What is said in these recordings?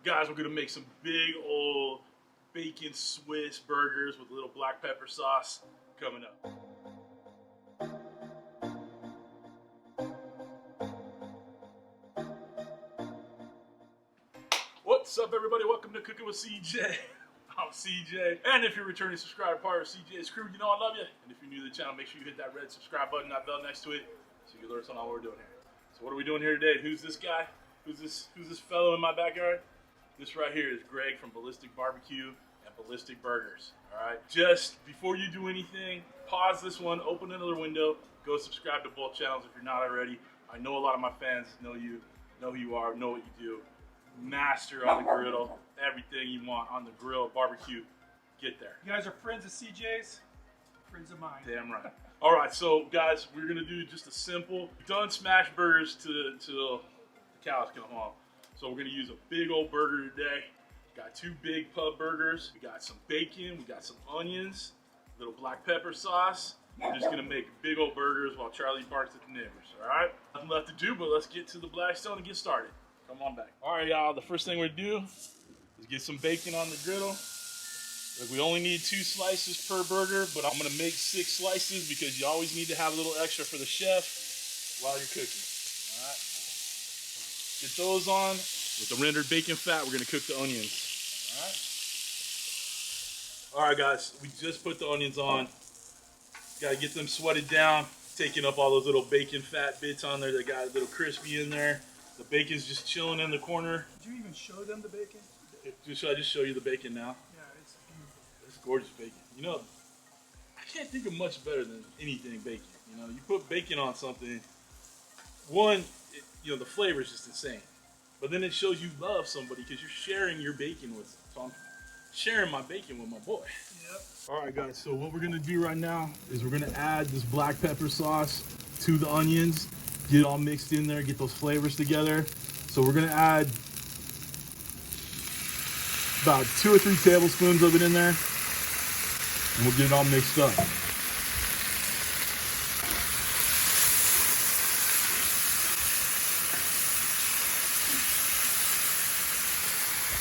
Guys, we're gonna make some big old bacon Swiss burgers with a little black pepper sauce coming up. What's up, everybody? Welcome to Cooking with CJ. I'm CJ, and if you're a returning subscriber, part of CJ's crew, you know I love you. And if you're new to the channel, make sure you hit that red subscribe button, that bell next to it, so you can alert on all we're doing here. So what are we doing here today? Who's this guy? Who's this fellow in my backyard? This right here is Greg from Ballistic BBQ and Ballistic Burgers. All right. Just before you do anything, pause this one, open another window, go subscribe to both channels if you're not already. I know a lot of my fans know you, know who you are, know what you do. Master on the griddle, everything you want on the grill, barbecue, get there. You guys are friends of CJ's, friends of mine. Damn right. All right, so guys, we're gonna do just a simple, done smash burgers till the cows come home. So we're gonna use a big old burger today. Got two big pub burgers. We got some bacon, we got some onions, a little black pepper sauce. We're just gonna make big old burgers while Charlie barks at the neighbors, all right? Nothing left to do, but let's get to the Blackstone and get started. Come on back. All right, y'all, the first thing we're gonna do is get some bacon on the griddle. Look, we only need 2 slices per burger, but I'm gonna make 6 slices because you always need to have a little extra for the chef while you're cooking, all right? Get those on. With the rendered bacon fat, we're gonna cook the onions, all right? All right, guys, we just put the onions on. Gotta get them sweated down, taking up all those little bacon fat bits on there that got a little crispy in there. The bacon's just chilling in the corner. Did you even show them the bacon? Should I just show you the bacon now? Yeah, it's beautiful. It's gorgeous bacon. You know, I can't think of much better than anything bacon. You know, you put bacon on something, one, you know, the flavor is just insane. But then it shows you love somebody because you're sharing your bacon with them. So I'm sharing my bacon with my boy. Yep. All right, guys, so what we're gonna do right now is we're gonna add this black pepper sauce to the onions, get it all mixed in there, get those flavors together. So we're gonna add about 2 or 3 tablespoons of it in there, and we'll get it all mixed up.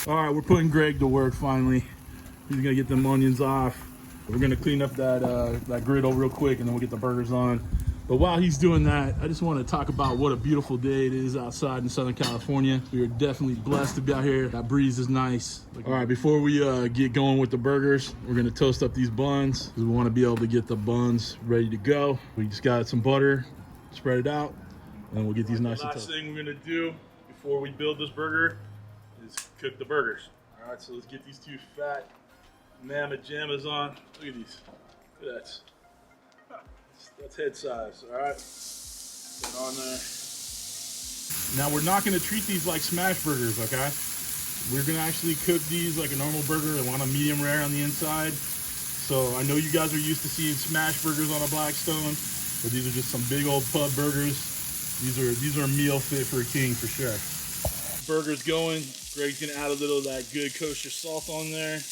All right, we're putting Greg to work finally. He's gonna get them onions off. We're gonna clean up that griddle real quick, and then we'll get the burgers on. But while he's doing that, I just want to talk about what a beautiful day it is outside in Southern California. We are definitely blessed to be out here. That breeze is nice. All right, before we get going with the burgers, we're gonna toast up these buns because we want to be able to get the buns ready to go. We just got some butter, spread it out, and we'll get these nice and toasted. Last thing we're gonna do before we build this burger is cook the burgers. All right, so let's get these 2 fat mammoth jammas on. Look at these. Look at that. That's head size, all right? Put it on there. Now, we're not gonna treat these like smash burgers, okay? We're gonna actually cook these like a normal burger. I want a medium rare on the inside. So I know you guys are used to seeing smash burgers on a Blackstone, but these are just some big old pub burgers. These are a meal fit for a king for sure. Burger's going. Greg's gonna add a little of that good kosher salt on there.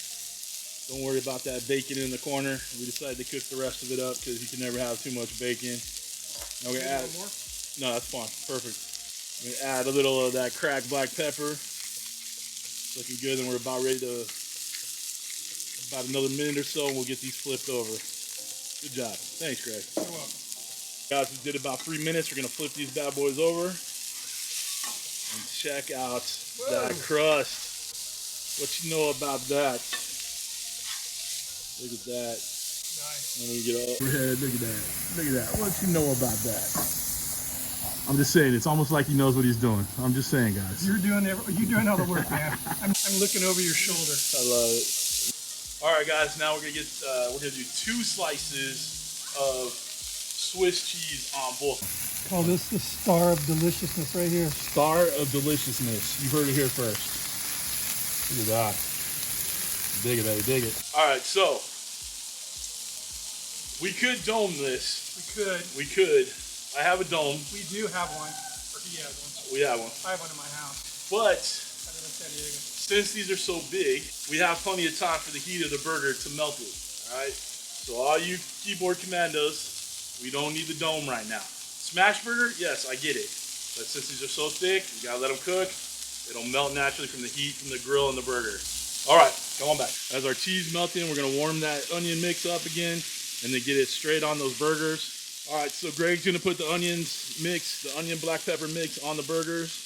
Don't worry about that bacon in the corner. We decided to cook the rest of it up because you can never have too much bacon. Now we're gonna add more. No, that's fine. Perfect. We're gonna add a little of that cracked black pepper. Looking good, and we're about ready to, about another minute or so, and we'll get these flipped over. Good job. Thanks, Greg. You're welcome. Guys, we did about 3 minutes. We're gonna flip these bad boys over. And check out that crust. What you know about that? Look at that. Nice. Let me get overhead. Look at that. Look at that. What you know about that? I'm just saying, it's almost like he knows what he's doing. I'm just saying, guys. You're doing all the work, man. I'm looking over your shoulder. I love it. All right, guys. Now we're gonna do 2 slices of Swiss cheese on both. Call this the star of deliciousness right here. Star of deliciousness. You heard it here first. Look at that. Dig it, baby, dig it. All right, so we could dome this. We could. I have a dome. We do have one. Or he has one. We have one. I have one in my house. But I live in San Diego. Since these are so big, we have plenty of time for the heat of the burger to melt it. All right. So all you keyboard commandos, we don't need the dome right now. Smash burger, yes, I get it. But since these are so thick, you gotta let them cook. It'll melt naturally from the heat from the grill and the burger. All right, come on back. As our cheese melting, we're gonna warm that onion mix up again and then get it straight on those burgers. All right, so Greg's gonna put the onions mix, the onion black pepper mix on the burgers.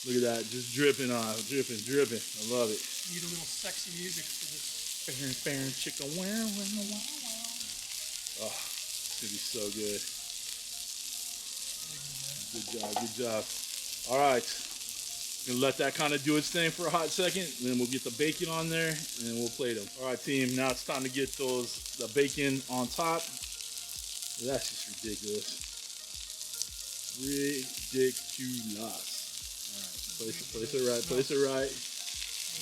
Look at that, just dripping on, dripping. I love it. Need a little sexy music for this. Chicken, wow. Oh, it's gonna be so good. Good job. All right, gonna let that kind of do its thing for a hot second. Then we'll get the bacon on there, and then we'll plate them. All right, team. Now it's time to get the bacon on top. That's just ridiculous. All right, place it right.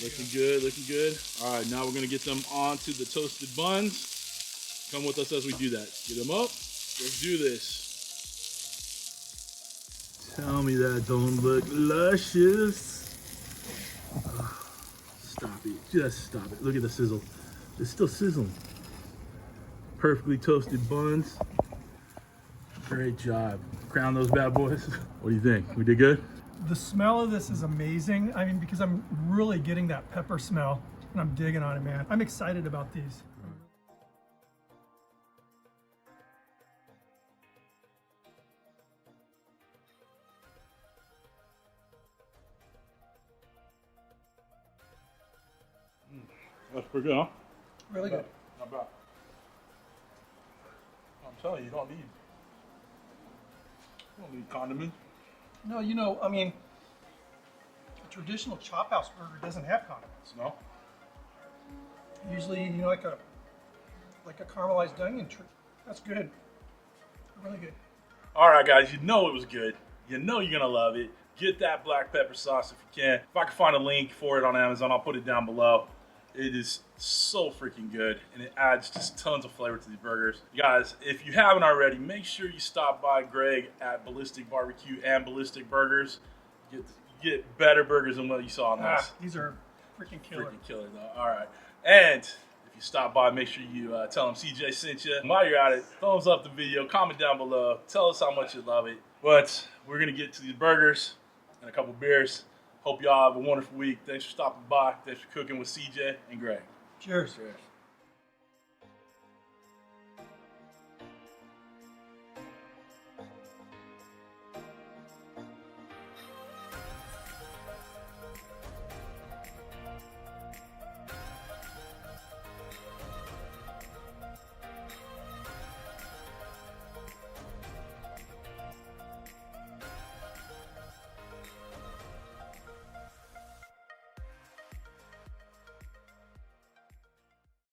Looking good. All right, now we're gonna get them onto the toasted buns. Come with us as we do that. Get them up. Let's do this. Tell me that don't look luscious. Stop it. Just stop it. Look at the sizzle. It's still sizzling. Perfectly toasted buns. Great job. Crown those bad boys. What do you think? We did good? The smell of this is amazing. I mean, because I'm really getting that pepper smell and I'm digging on it, man. I'm excited about these. That's pretty good, huh? Really good. Not bad. I'm telling you, you don't need condiments. No, you know, I mean, a traditional chop house burger doesn't have condiments. No? Usually, you know, like a caramelized onion tree. That's good. Really good. All right, guys, you know it was good. You know you're gonna love it. Get that black pepper sauce if you can. If I can find a link for it on Amazon, I'll put it down below. It is so freaking good, and it adds just tons of flavor to these burgers. You guys, if you haven't already, make sure you stop by Greg at Ballistic BBQ and Ballistic Burgers. You get better burgers than what you saw on this. These are freaking killer. Freaking killer, though. All right. And if you stop by, make sure you tell them CJ sent you. And while you're at it, thumbs up the video, comment down below, tell us how much you love it. But we're going to get to these burgers and a couple beers. Hope y'all have a wonderful week. Thanks for stopping by. Thanks for cooking with CJ and Greg. Cheers. Cheers.